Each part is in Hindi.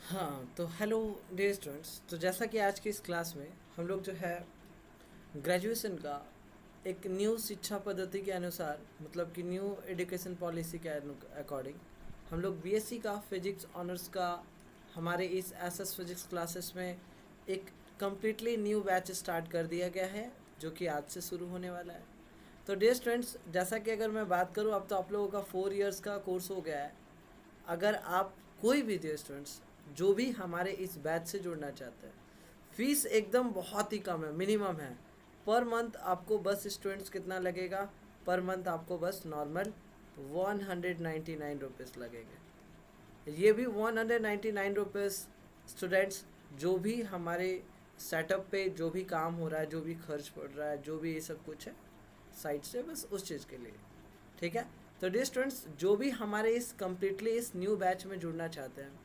हाँ, तो हेलो डियर स्टूडेंट्स। तो जैसा कि आज की इस क्लास में हम लोग जो है ग्रेजुएशन का एक न्यू शिक्षा पद्धति के अनुसार, मतलब कि न्यू एजुकेशन पॉलिसी के अकॉर्डिंग हम लोग बीएससी का फिजिक्स ऑनर्स का हमारे इस एसएस फिजिक्स क्लासेस में एक कम्प्लीटली न्यू बैच स्टार्ट कर दिया गया है, जो कि आज से शुरू होने वाला है। तो डियर स्टूडेंट्स, जैसा कि अगर मैं बात करूँ, अब तो आप लोगों का 4 इयर्स का कोर्स हो गया है। अगर आप कोई भी डियर स्टूडेंट्स जो भी हमारे इस बैच से जुड़ना चाहते हैं, फीस एकदम बहुत ही कम है, मिनिमम है। पर मंथ आपको बस स्टूडेंट्स कितना लगेगा? पर मंथ आपको बस नॉर्मल 199 रुपीज़ लगेंगे। ये भी 199 रुपीज़ स्टूडेंट्स, जो भी हमारे सेटअप पे जो भी काम हो रहा है, जो भी खर्च पड़ रहा है, जो भी ये सब कुछ है साइड से, बस उस चीज़ के लिए। ठीक है। तो डियर स्टूडेंट्स, जो भी हमारे इस कम्प्लीटली इस न्यू बैच में जुड़ना चाहते हैं,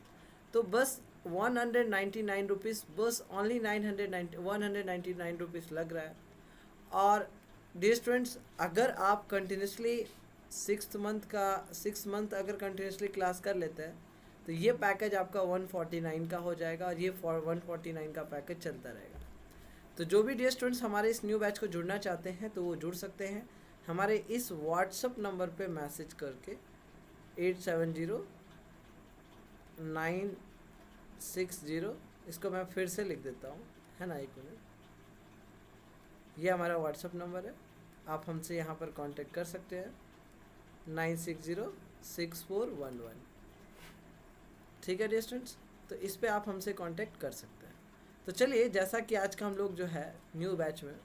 तो बस 199 रुपीज़, बस ओनली 199 रुपीज़ लग रहा है। और डियर स्टूडेंट्स, अगर आप कंटिन्यूसली 6 मंथ अगर कंटिन्यूसली क्लास कर लेते हैं, तो ये पैकेज आपका 149 का हो जाएगा, और ये 149 का पैकेज चलता रहेगा। तो जो भी डियर स्टूडेंट्स हमारे इस न्यू बैच को जुड़ना चाहते हैं, तो वो जुड़ सकते हैं हमारे इस व्हाट्सअप नंबर पे मैसेज करके 870960। इसको मैं फिर से लिख देता हूँ, है ना, एक मिनट। ये हमारा व्हाट्सअप नंबर है, आप हमसे यहाँ पर कांटेक्ट कर सकते हैं 96064111। ठीक है डियर स्टूडेंट्स, तो इस पे आप हमसे कांटेक्ट कर सकते हैं। तो चलिए, जैसा कि आज का हम लोग जो है न्यू बैच में,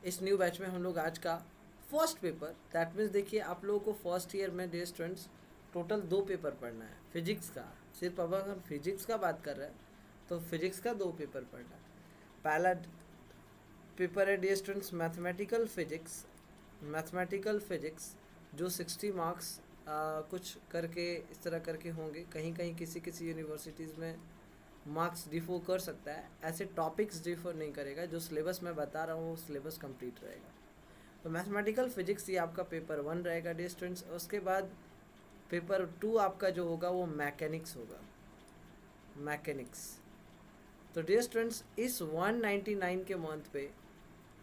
इस न्यू बैच में हम लोग आज का फर्स्ट पेपर, दैट मीन्स देखिए, आप लोगों को फर्स्ट ईयर में डियर स्टूडेंट्स टोटल 2 पेपर पढ़ना है फिजिक्स का। सिर्फ अब अगर फिजिक्स का बात कर रहे हैं तो फिजिक्स का 2 पेपर पढ़ना है। पहला पेपर है डियर स्टूडेंट्स मैथमेटिकल फिजिक्स, जो 60 मार्क्स कुछ करके इस तरह करके होंगे। कहीं कहीं किसी किसी यूनिवर्सिटीज़ में मार्क्स डिफर कर सकता है, ऐसे टॉपिक्स डिफर नहीं करेगा। जो सिलेबस मैं बता रहा हूँ वो सिलेबस कंप्लीट रहेगा। तो मैथमेटिकल फिजिक्स ये आपका पेपर 1 रहेगा डियर स्टूडेंट्स। उसके बाद पेपर 2 आपका जो होगा वो मैकेनिक्स होगा, मैकेनिक्स। तो डियर स्टूडेंट्स, इस 199 के मंथ पे,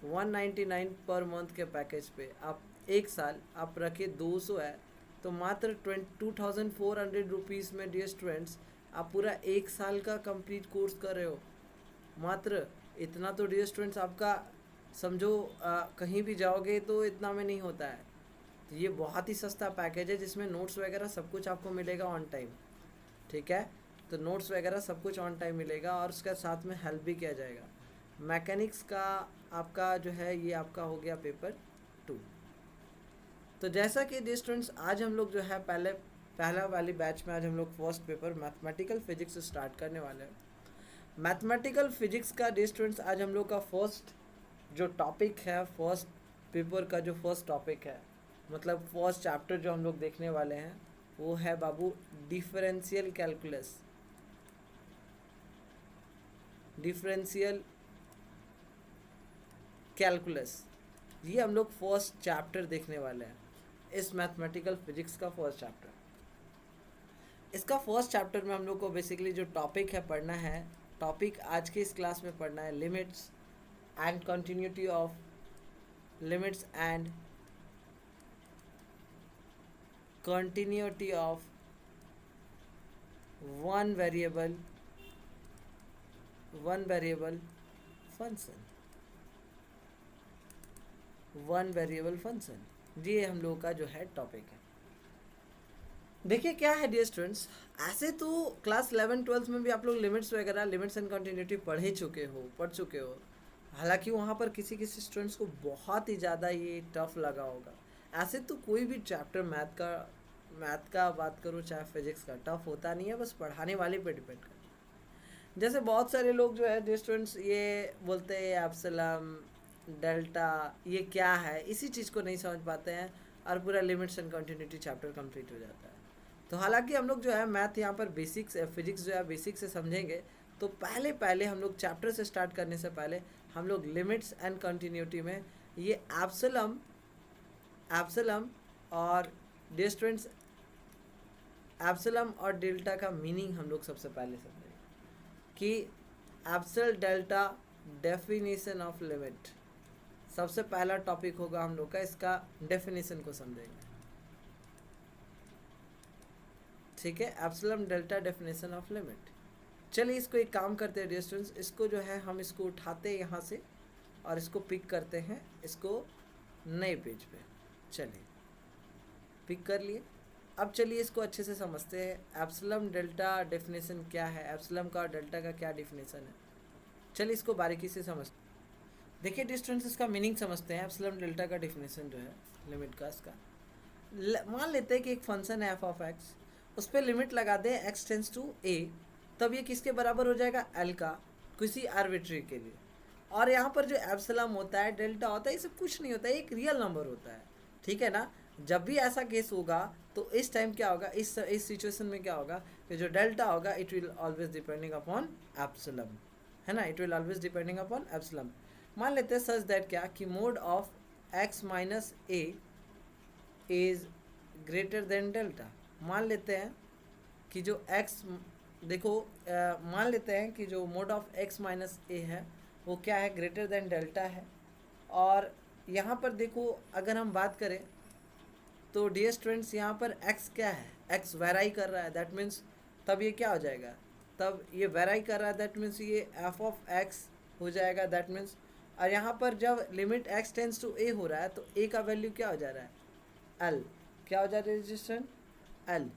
199 पर मंथ के पैकेज पे आप एक साल आप रखे 200 है, तो मात्र 2400 रुपीज़ में डियर स्टूडेंट्स आप पूरा एक साल का कंप्लीट कोर्स कर रहे हो। मात्र इतना तो डियर स्टूडेंट्स आपका समझो, कहीं भी जाओगे तो इतना में नहीं होता है। तो ये बहुत ही सस्ता पैकेज है, जिसमें नोट्स वगैरह सब कुछ आपको मिलेगा ऑन टाइम। ठीक है, तो नोट्स वगैरह सब कुछ ऑन टाइम मिलेगा, और उसके साथ में हेल्प भी किया जाएगा। मैकेनिक्स का आपका जो है ये आपका हो गया पेपर 2। तो जैसा कि डियर स्टूडेंट्स, आज हम लोग जो है पहला वाली बैच में आज हम लोग first paper mathematical physics start करने वाले हैं। मैथमेटिकल फिजिक्स का डियर स्टूडेंट्स आज हम लोग का फर्स्ट जो टॉपिक है, फर्स्ट पेपर का जो फर्स्ट टॉपिक है, मतलब फर्स्ट चैप्टर जो हम लोग देखने वाले हैं, वो है बाबू डिफरेंशियल कैलकुलस। डिफरेंशियल कैलकुलस, ये हम लोग फर्स्ट चैप्टर देखने वाले हैं इस मैथमेटिकल फिजिक्स का फर्स्ट चैप्टर। इसका फर्स्ट चैप्टर में हम लोग को बेसिकली जो टॉपिक है पढ़ना है, टॉपिक आज की इस क्लास में पढ़ना है limits and continuity of limits and continuity of one variable function, ये हम लोगों का जो है टॉपिक है। देखिए क्या है डियर स्टूडेंट्स, ऐसे तो क्लास 11-12 में भी आप लोग लिमिट्स वगैरह, लिमिट्स एंड कंटिन्यूटी पढ़ चुके हो। हालांकि वहाँ पर किसी किसी स्टूडेंट्स को बहुत ही ज़्यादा ये टफ लगा होगा। ऐसे तो कोई भी चैप्टर मैथ का बात करूँ चाहे फिजिक्स का, टफ होता नहीं है, बस पढ़ाने वाले पे डिपेंड करता है। जैसे बहुत सारे लोग जो है डियर स्टूडेंट्स ये बोलते हैं एप्सिलम, डेल्टा, ये क्या है, इसी चीज़ को नहीं समझ पाते हैं, और पूरा limits and continuity chapter complete हो जाता है। तो हालांकि हम लोग जो है मैथ यहाँ पर बेसिक्स, फिजिक्स जो है बेसिक से समझेंगे। तो पहले हम लोग चैप्टर से स्टार्ट करने से पहले हम लोग लिमिट्स एंड कंटिन्यूटी में ये एप्सिलम और डियर स्टूडेंट्स एप्सिलम और डेल्टा का मीनिंग हम लोग सबसे पहले समझेंगे कि एप्सिल डेल्टा डेफिनेशन ऑफ लिमिट, सबसे पहला टॉपिक होगा हम लोग का, इसका डेफिनेशन को समझेंगे। ठीक है, epsilon delta definition of limit. चलिए इसको एक काम करते हैं डियर स्टूडेंट्स, इसको जो है हम इसको उठाते हैं यहाँ से और इसको पिक करते हैं इसको नए पेज पे। चलिए पिक कर लिए। अब चलिए इसको अच्छे से समझते हैं, एप्सिलम डेल्टा डेफिनेशन क्या है, एप्सिलम का और डेल्टा का क्या डेफिनेशन है। चलिए इसको बारीकी से समझते। देखिए डियर स्टूडेंट्स, इसका मीनिंग समझते हैं। एप्सिलम डेल्टा का डेफिनेशन जो है लिमिट का, इसका मान लेते हैं कि एक फंक्शन है एफ ऑफ एक्स, उस पर लिमिट लगा दे एक्स टेंस टू ए, तब ये किसके बराबर हो जाएगा, एल का, किसी आर्बिट्री के लिए। और यहाँ पर जो एप्सिलम होता है, डेल्टा होता है, ये सब कुछ नहीं होता है, एक रियल नंबर होता है। ठीक है ना। जब भी ऐसा केस होगा तो इस टाइम क्या होगा, इस सिचुएशन में क्या होगा कि जो डेल्टा होगा it will always depending upon epsilon, है ना, it will always depending upon epsilon. मान लेते हैं सच दैट क्या कि mod of X minus A is greater than delta. मान लेते हैं कि जो x, देखो मान लेते हैं कि जो मोड ऑफ x माइनस ए है वो क्या है, ग्रेटर देन डेल्टा है। और यहाँ पर देखो अगर हम बात करें तो डियर स्टूडेंट्स यहाँ पर x क्या है, x वेराई कर रहा है, दैट मीन्स तब ये क्या हो जाएगा, तब ये वेराई कर रहा है, दैट मीन्स ये f ऑफ x हो जाएगा, दैट मीन्स। और यहाँ पर जब limit x tends to a हो रहा है तो a का वैल्यू क्या हो जा रहा है, l, क्या हो जा रहा है रजिस्टर, l।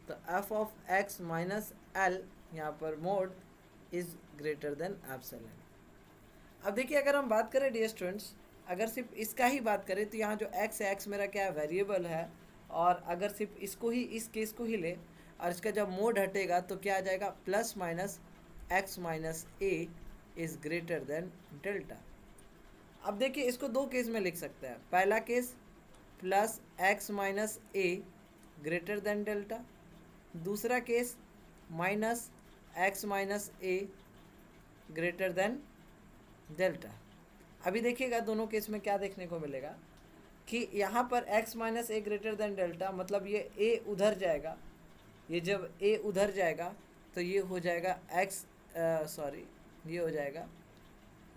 तो f of x minus l यहाँ पर mode is greater then epsilon. अब देखिए अगर हम बात करें डियर स्टूडेंट्स, अगर सिर्फ इसका ही बात करें तो यहाँ जो x है, x मेरा क्या है, वेरिएबल है। और अगर सिर्फ इसको ही, इस केस को ही ले और इसका जब मोड हटेगा तो क्या आ जाएगा, plus minus x minus A is greater than delta. अब देखिए इसको दो केस में लिख सकते हैं। पहला केस प्लस x माइनस ए ग्रेटर देन डेल्टा, दूसरा केस माइनस x माइनस ए ग्रेटर देन डेल्टा। अभी देखिएगा दोनों केस में क्या देखने को मिलेगा कि यहाँ पर x माइनस ए ग्रेटर देन डेल्टा, मतलब ये a उधर जाएगा, ये जब a उधर जाएगा तो ये हो जाएगा x, सॉरी ये हो जाएगा,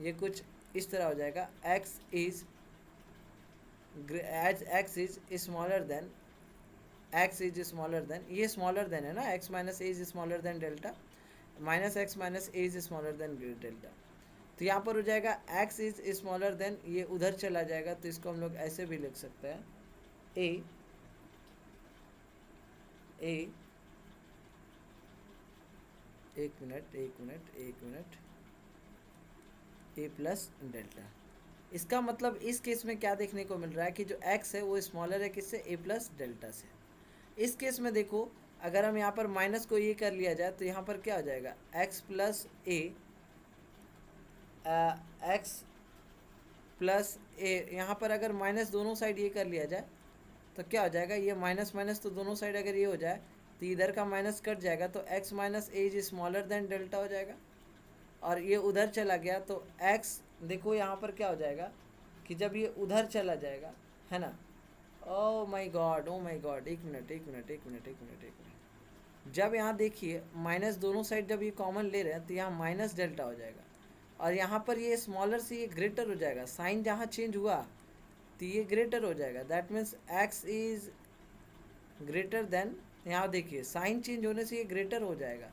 ये कुछ इस तरह हो जाएगा, x is smaller then, x is smaller then, ये स्मॉलर देन है ना, x minus A is smaller then delta, minus x minus A is smaller then delta. तो यहाँ पर हो जाएगा x इज स्मॉलर देन, ये उधर चला जाएगा तो इसको हम लोग ऐसे भी लिख सकते हैं, a एक मिनट a प्लस डेल्टा। इसका मतलब इस केस में क्या देखने को मिल रहा है कि जो x है वो स्मॉलर है किससे, a प्लस डेल्टा से। इस केस में देखो अगर हम यहाँ पर माइनस को ये कर लिया जाए तो यहाँ पर क्या हो जाएगा, x प्लस ए, एक्स प्लस ए, यहाँ पर अगर माइनस दोनों साइड ये कर लिया जाए तो क्या हो जाएगा, ये माइनस माइनस तो दोनों साइड अगर ये हो जाए तो इधर का माइनस कट जाएगा तो x minus A is smaller then delta हो जाएगा। और ये उधर चला गया तो x, देखो यहाँ पर क्या हो जाएगा कि जब ये उधर चला जाएगा, है ना, ओ माय गॉड, एक मिनट, जब यहाँ देखिए माइनस दोनों साइड जब ये कॉमन ले रहे हैं तो यहाँ माइनस डेल्टा हो जाएगा। और यहाँ पर ये स्मॉलर से ये ग्रेटर हो जाएगा, साइन जहाँ चेंज हुआ तो ये ग्रेटर हो जाएगा, that means x is greater then, यहाँ देखिए साइन चेंज होने से ये ग्रेटर हो जाएगा,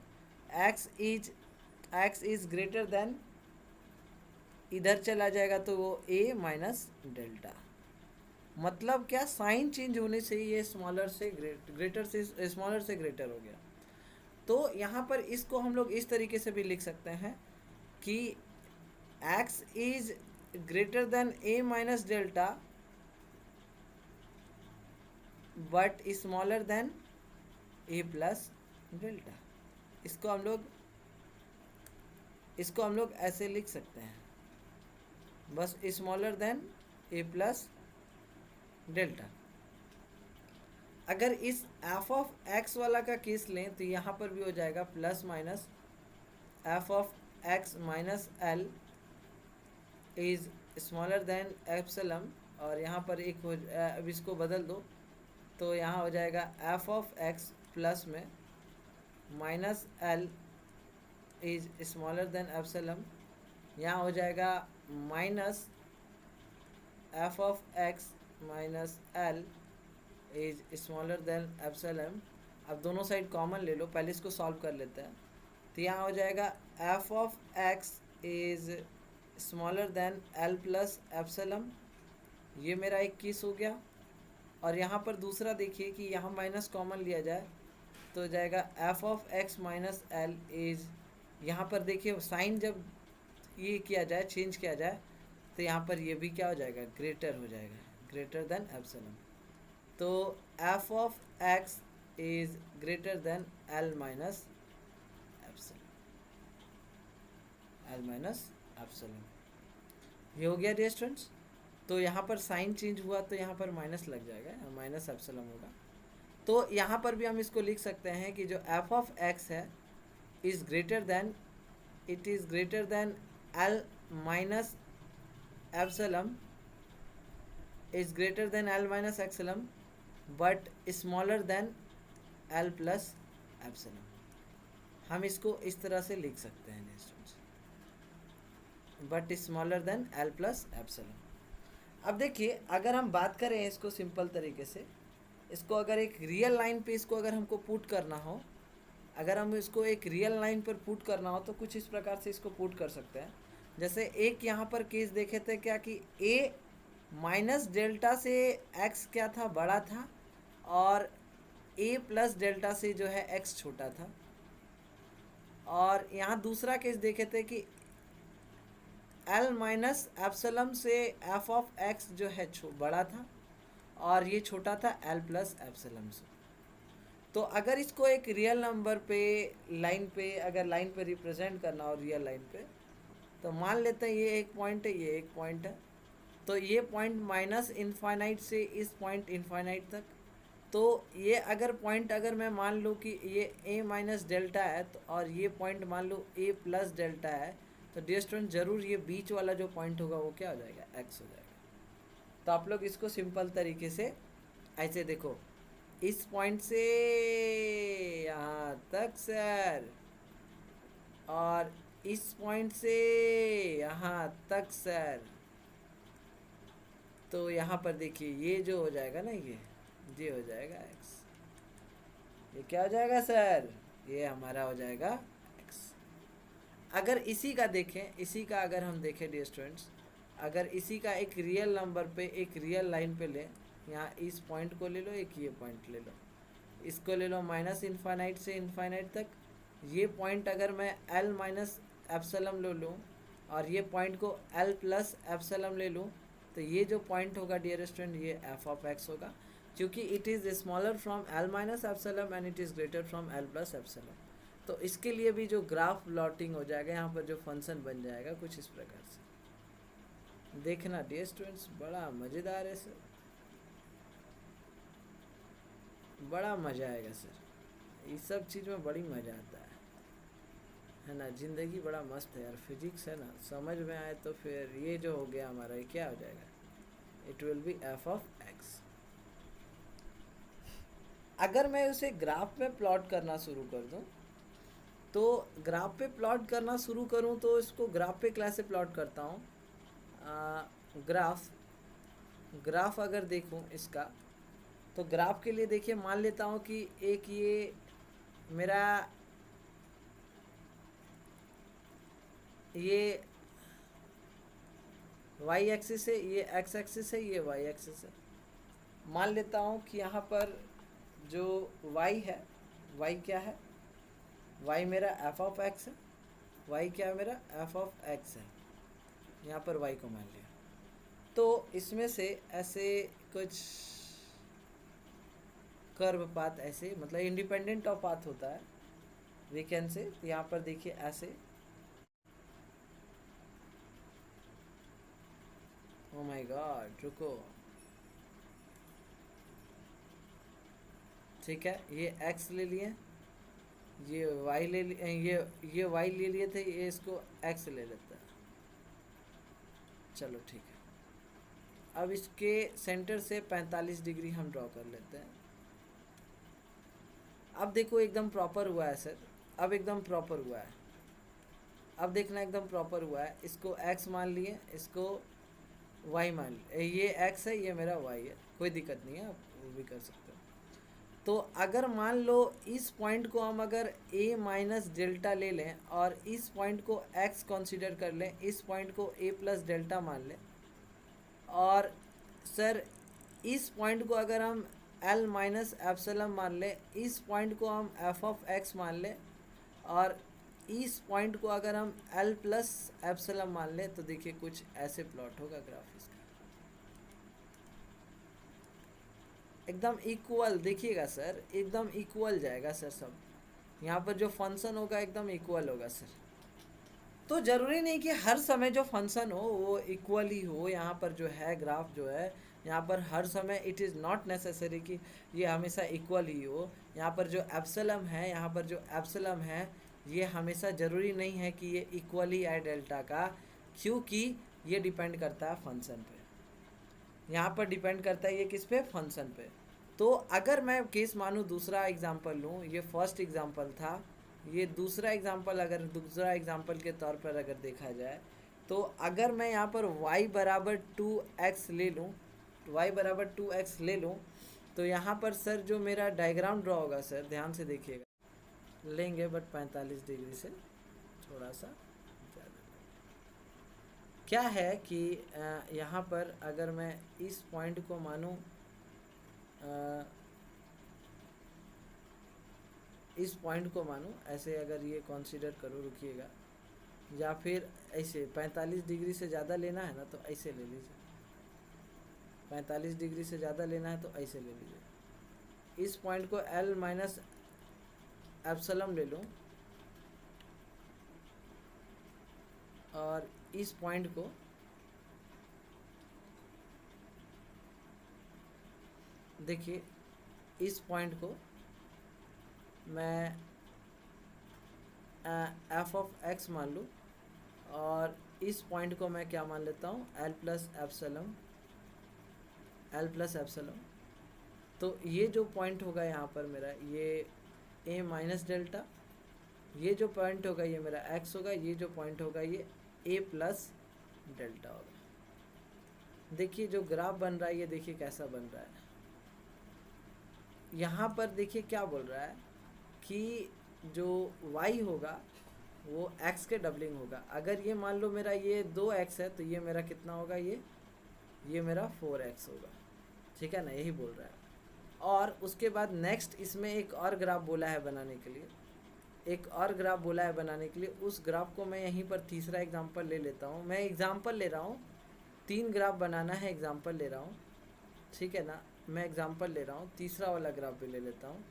x इज ग्रेटर देन, इधर चला जाएगा तो वो a माइनस डेल्टा। मतलब क्या, साइन चेंज होने से ये स्मॉलर से ग्रेटर से स्मॉलर से ग्रेटर हो गया। तो यहाँ पर इसको हम लोग इस तरीके से भी लिख सकते हैं कि x is greater then a minus delta but smaller then a plus delta. इसको हम लोग ऐसे लिख सकते हैं, बस smaller than a plus delta. अगर इस f ऑफ x वाला का केस लें तो यहाँ पर भी हो जाएगा plus minus f of x minus l is smaller then epsilon. और यहाँ पर एक हो, अब इसको बदल दो तो यहाँ हो जाएगा f ऑफ x प्लस में minus L is smaller than epsilon, यहाँ हो जाएगा minus F of X minus L is smaller than epsilon. अब दोनों साइड कॉमन ले लो, पहले इसको सॉल्व कर लेते हैं। तो यहाँ हो जाएगा F of X is smaller than L plus epsilon, ये मेरा 21 हो गया। और यहाँ पर दूसरा देखिए कि यहाँ माइनस कॉमन लिया जाए तो हो जाएगा F of X minus L is, यहाँ पर देखिए साइन जब ये किया जाए चेंज किया जाए तो यहाँ पर ये भी क्या हो जाएगा, ग्रेटर हो जाएगा, ग्रेटर देन एप्सिलम। तो F of X is greater than L minus epsilon, L minus epsilon. ये हो गया डियर स्टूडेंट्स। तो यहाँ पर साइन चेंज हुआ तो यहाँ पर माइनस लग जाएगा, माइनस एप्सिलम होगा। तो यहाँ पर भी हम इसको लिख सकते हैं कि जो एफ ऑफ एक्स है is greater than, it is greater than L minus epsilon, is greater than L minus epsilon but smaller than L plus epsilon. हम इसको इस तरह से लिख सकते हैं but smaller than L plus epsilon. अब देखिए अगर हम बात करें इसको सिंपल तरीके से, इसको अगर एक रियल लाइन पे इसको अगर हमको पुट करना हो, अगर हम इसको एक रियल लाइन पर पुट करना हो तो कुछ इस प्रकार से इसको पुट कर सकते हैं। जैसे एक यहाँ पर केस देखे थे क्या कि a माइनस डेल्टा से x क्या था, बड़ा था, और a प्लस डेल्टा से जो है x छोटा था। और यहाँ दूसरा केस देखे थे कि l माइनस एप्सिलम से f ऑफ x जो है बड़ा था और ये छोटा था l प्लस एप्सिलम से। तो अगर इसको एक रियल नंबर पे लाइन पे, अगर लाइन पे रिप्रेजेंट करना हो रियल लाइन पे, तो मान लेते हैं ये एक पॉइंट है, ये एक पॉइंट है। तो ये पॉइंट माइनस इनफाइनाइट से इस पॉइंट इनफाइनाइट तक। तो ये अगर पॉइंट अगर मैं मान लूँ कि ये a माइनस डेल्टा है तो, और ये पॉइंट मान लो a प्लस डेल्टा है, तो डियर स्टूडेंट ज़रूर ये बीच वाला जो पॉइंट होगा वो क्या हो जाएगा, x हो जाएगा। तो आप लोग इसको सिंपल तरीके से ऐसे देखो, इस पॉइंट से यहाँ तक सर, और इस पॉइंट से यहाँ तक सर, तो यहाँ पर देखिए ये जो हो जाएगा ना, ये हो जाएगा x। ये क्या हो जाएगा सर, ये हमारा हो जाएगा x। अगर इसी का देखें, इसी का अगर हम देखें डियर स्टूडेंट्स, अगर इसी का एक रियल नंबर पे एक रियल लाइन पे ले, यहाँ इस पॉइंट को ले लो, एक ये पॉइंट ले लो, इसको ले लो माइनस इनफाइनाइट से इनफाइनाइट तक। ये पॉइंट अगर मैं l माइनस एप्सिलम ले लूँ और ये पॉइंट को l प्लस एप्सिलम ले लूँ, तो ये जो पॉइंट होगा डियर स्टूडेंट ये f ऑफ x होगा, क्योंकि it is smaller from l minus epsilon and it is greater from l plus epsilon. तो इसके लिए भी जो ग्राफ प्लॉटिंग हो जाएगा, यहाँ पर जो फंक्शन बन जाएगा कुछ इस प्रकार से। देखना डियर स्टूडेंट्स, बड़ा मज़ेदार है सर, बड़ा मज़ा आएगा सर, इस सब चीज़ में बड़ी मज़ा आता है ना। ज़िंदगी बड़ा मस्त है यार, फिजिक्स है ना, समझ में आए तो फिर ये जो हो गया हमारा, ये क्या हो जाएगा, it will be F of x. अगर मैं उसे ग्राफ में प्लॉट करना शुरू कर दूं, तो ग्राफ पे प्लॉट करना शुरू करूं तो इसको ग्राफ पे कैसे प्लॉट करता हूं, ग्राफ अगर देखूं इसका, तो ग्राफ के लिए देखिए मान लेता हूं कि एक ये मेरा ये y एक्सिस है, ये x एक्सिस है, ये y एक्सिस है। मान लेता हूँ कि यहाँ पर जो y है, y क्या है, y मेरा f ऑफ x है, y क्या है मेरा f ऑफ x है, यहाँ पर y को मान लिया। तो इसमें से ऐसे कुछ कर्व पाथ, ऐसे मतलब इंडिपेंडेंट ऑफ पाथ होता है, वी कैन से। यहाँ पर देखिए ऐसे, ओ माय गॉड, रुको, ठीक है, ये x ले लिए, ये y ले लिए, ये y ले लिए थे, ये इसको x ले लेता है। चलो ठीक है, अब इसके सेंटर से 45 डिग्री हम ड्रॉ कर लेते हैं। अब देखो एकदम प्रॉपर हुआ है सर, अब एकदम प्रॉपर हुआ है, अब देखना एकदम प्रॉपर हुआ है। इसको x मान लिए, इसको y मान लिए, ये x है ये मेरा y है, कोई दिक्कत नहीं है, आप वो भी कर सकते हो। तो अगर मान लो इस पॉइंट को हम अगर a माइनस डेल्टा ले लें और इस पॉइंट को x कंसीडर कर लें, इस पॉइंट को a प्लस डेल्टा मान लें, और सर इस पॉइंट को अगर हम l माइनस एप्सिलॉन मान लें, इस पॉइंट को हम f ऑफ x मान लें, और इस पॉइंट को अगर हम l प्लस एप्सिलॉन मान लें, तो देखिए कुछ ऐसे प्लॉट होगा ग्राफ इसका, एकदम इक्वल। देखिएगा सर एकदम इक्वल जाएगा सर, सब यहाँ पर जो फंक्शन होगा एकदम इक्वल होगा सर। तो ज़रूरी नहीं कि हर समय जो फंक्शन हो वो इक्वल ही हो, यहाँ पर जो है ग्राफ जो है यहाँ पर हर समय इट इज़ नॉट नेसेसरी कि ये हमेशा इक्वल ही हो। यहाँ पर जो एप्सिलम है, यहाँ पर जो एप्सिलम है, ये हमेशा ज़रूरी नहीं है कि ये इक्वल ही आए डेल्टा का, क्योंकि ये डिपेंड करता है फंक्शन पे, यहाँ पर डिपेंड करता है ये किस पे, फंक्शन पे। तो अगर मैं केस मानूँ, दूसरा एग्जांपल लूँ, ये फर्स्ट एग्जांपल था, ये दूसरा एग्जांपल, अगर दूसरा एग्जांपल के तौर पर अगर देखा जाए, तो अगर मैं यहाँ पर y बराबर 2x ले लूँ, y बराबर 2x ले लूँ, तो यहाँ पर सर जो मेरा डायग्राम ड्रॉ होगा सर, ध्यान से देखिएगा, लेंगे बट 45 डिग्री से थोड़ा सा ज़्यादा। क्या है कि यहाँ पर अगर मैं इस पॉइंट को मानूँ, इस पॉइंट को मानूँ ऐसे, अगर ये कंसीडर करो, रुकिएगा, या फिर ऐसे 45 डिग्री से ज़्यादा लेना है ना तो ऐसे ले लीजिए, 45 डिग्री से ज़्यादा लेना है तो ऐसे ले लीजिए। इस पॉइंट को l माइनस एप्सिलॉन ले लूँ, और इस पॉइंट को देखिए, इस पॉइंट को मैं f ऑफ x मान लूँ, और इस पॉइंट को मैं क्या मान लेता हूँ, l plus epsilon, l plus epsilon. तो ये जो पॉइंट होगा यहाँ पर मेरा, ये a माइनस डेल्टा, ये जो पॉइंट होगा ये मेरा x होगा, ये जो पॉइंट होगा ये a प्लस डेल्टा होगा। देखिए जो ग्राफ बन रहा है ये देखिए कैसा बन रहा है। यहाँ पर देखिए क्या बोल रहा है कि जो y होगा वो x के डबलिंग होगा। अगर ये मान लो मेरा ये 2x है तो ये मेरा कितना होगा, ये मेरा 4x होगा, ठीक है ना, यही बोल रहा है। और उसके बाद नेक्स्ट इसमें एक और ग्राफ बोला है बनाने के लिए, एक और ग्राफ बोला है बनाने के लिए। उस ग्राफ को मैं यहीं पर तीसरा एग्जांपल ले लेता हूँ। मैं एग्जांपल ले रहा हूँ, 3 ग्राफ बनाना है, एग्जांपल ले रहा हूँ, ठीक है ना, मैं एग्जांपल ले रहा हूँ, तीसरा वाला ग्राफ भी ले लेता हूँ।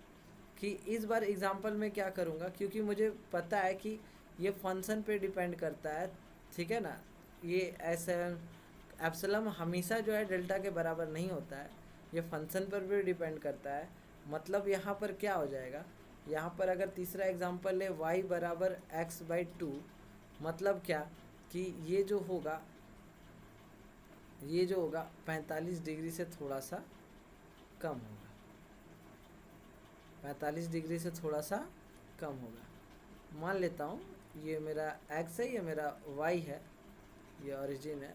कि इस बार एग्जांपल में क्या करूँगा, क्योंकि मुझे पता है कि ये फंक्शन पे डिपेंड करता है, ठीक है ना। ये ऐसे एप्सिलॉन हमेशा जो है डेल्टा के बराबर नहीं होता है, ये फंक्शन पर भी डिपेंड करता है। मतलब यहाँ पर क्या हो जाएगा, यहाँ पर अगर तीसरा एग्जांपल ले y बराबर x/2, मतलब क्या कि ये जो होगा, ये जो होगा 45 डिग्री से थोड़ा सा कम होगा, 45 डिग्री से थोड़ा सा कम होगा। मान लेता हूँ ये मेरा x है, ये मेरा y है, ये ओरिजिन है।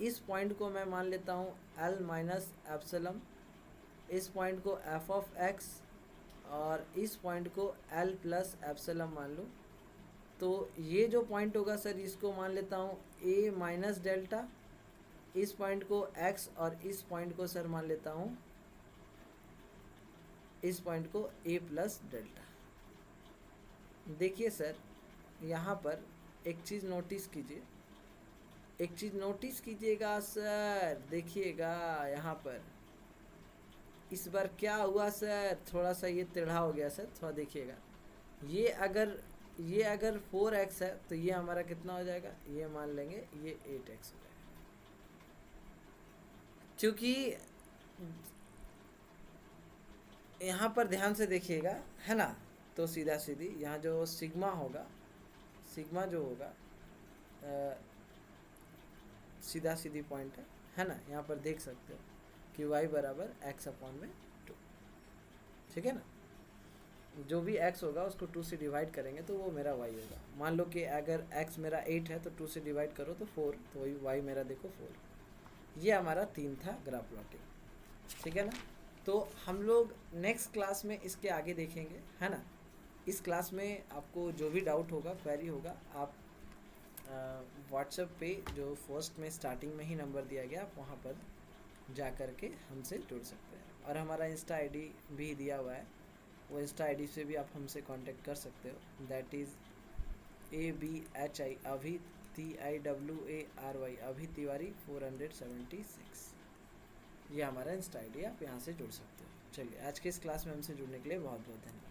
इस पॉइंट को मैं मान लेता हूँ l माइनस एप्सिलॉन, इस पॉइंट को f ऑफ x, और इस पॉइंट को l प्लस एप्सिलॉन मान लूँ। तो ये जो पॉइंट होगा सर, इसको मान लेता हूँ a माइनस डेल्टा, इस पॉइंट को x, और इस पॉइंट को सर मान लेता हूँ, इस पॉइंट को a प्लस डेल्टा। देखिए सर यहाँ पर एक चीज़ नोटिस कीजिए, एक चीज़ नोटिस कीजिएगा सर, देखिएगा यहाँ पर इस बार क्या हुआ सर, थोड़ा सा ये टेढ़ा हो गया सर, थोड़ा देखिएगा। ये अगर 4x है तो ये हमारा कितना हो जाएगा, ये मान लेंगे ये 8x हो जाएगा, क्योंकि यहाँ पर ध्यान से देखिएगा, है ना। तो सीधा सीधी यहाँ जो सिग्मा होगा, सिग्मा जो होगा सीधा सीधी पॉइंट है ना, यहाँ पर देख सकते हो कि y बराबर x/2, ठीक है ना। जो भी x होगा उसको 2 से डिवाइड करेंगे तो वो मेरा y होगा। मान लो कि अगर x मेरा 8 है तो 2 से डिवाइड करो तो 4, तो वही y मेरा देखो 4। ये हमारा 3 था ग्राफ प्लॉटिंग, ठीक है ना। तो हम लोग नेक्स्ट क्लास में इसके आगे देखेंगे, है ना। इस क्लास में आपको जो भी डाउट होगा, क्वेरी होगा, आप व्हाट्सएप पे जो फर्स्ट में स्टार्टिंग में ही नंबर दिया गया, आप वहाँ पर जा कर के हमसे जुड़ सकते हैं। और हमारा इंस्टा आईडी भी दिया हुआ है, वो इंस्टा आईडी से भी आप हमसे कांटेक्ट कर सकते हो। दैट इज़ ABHI अभी TIWARY अभी तिवारी 476। ये हमारा इंस्टा आईडी है, आप यहाँ से जुड़ सकते हो। चलिए, आज के इस क्लास में हमसे जुड़ने के लिए बहुत बहुत धन्यवाद।